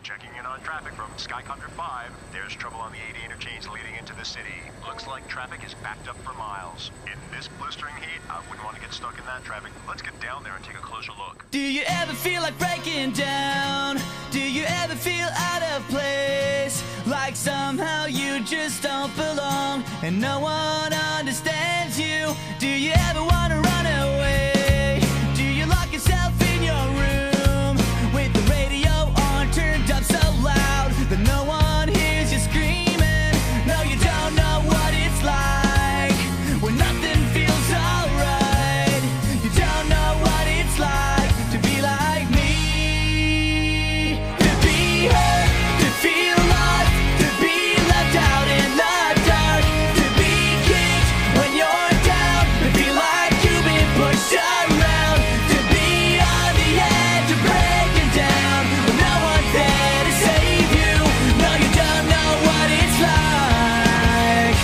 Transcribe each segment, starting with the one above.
Checking in on traffic from Skycopter 5. There's trouble on the 80 interchange leading into the city. Looks like traffic is backed up for miles. In this blistering heat, I wouldn't want to get stuck in that traffic. Let's get down there and take a closer look. Do you ever feel like breaking down? Do you ever feel out of place? Like somehow you just don't belong and no one understands you? Do you ever want to run away? Do you lock yourself in your room with the radio on turned up so loud that no one hears you screaming? No, you don't know what it's like when nothing feels alright. You don't know what it's like to be like me. To be hurt, to feel lost, to be left out in the dark, to be kicked when you're down, to feel like you've been pushed around, to be on the edge of breaking down when no one's there to save you. No, you don't know what it's like.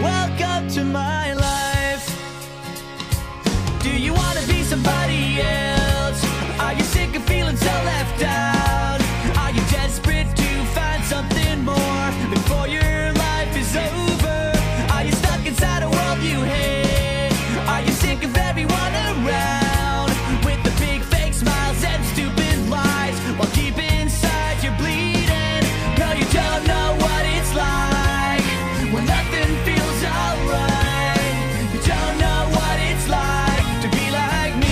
Welcome to my life. Do you want to be somebody else? Are you sick of feeling so left out? Are you desperate to find something more before your life is over? Are you stuck inside a world you hate? Are you sick of everyone around with the big fake smiles and stupid lies while deep inside you're bleeding? No, you don't know what it's like when nothing feels alright. You don't know what it's like to be like me.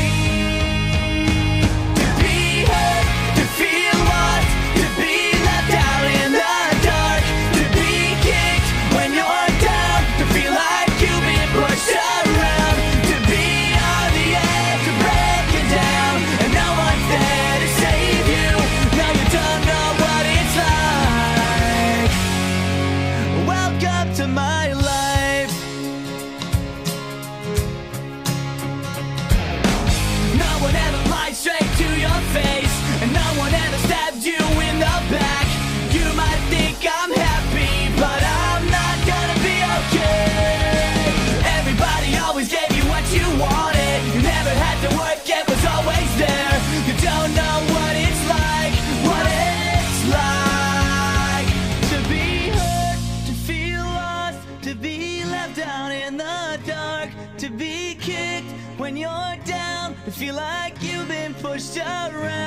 To be hurt, to feel lost, to be left out in the dark, to be kicked when you're down, to feel like you've been pushed around, to be on the edge of breaking down and no one's there to save you. No, you don't know what it's like. Welcome to my life. No one ever lies straight to your face, and no one ever stabs you in the back. You might think I'm happy, but I'm not gonna be okay. Everybody always gave you what you wanted. You never had to work, it was always there. You don't know what it's like to be hurt, to feel lost, to be left out in the dark, to be kicked when you're down, to feel like you've been pushed around.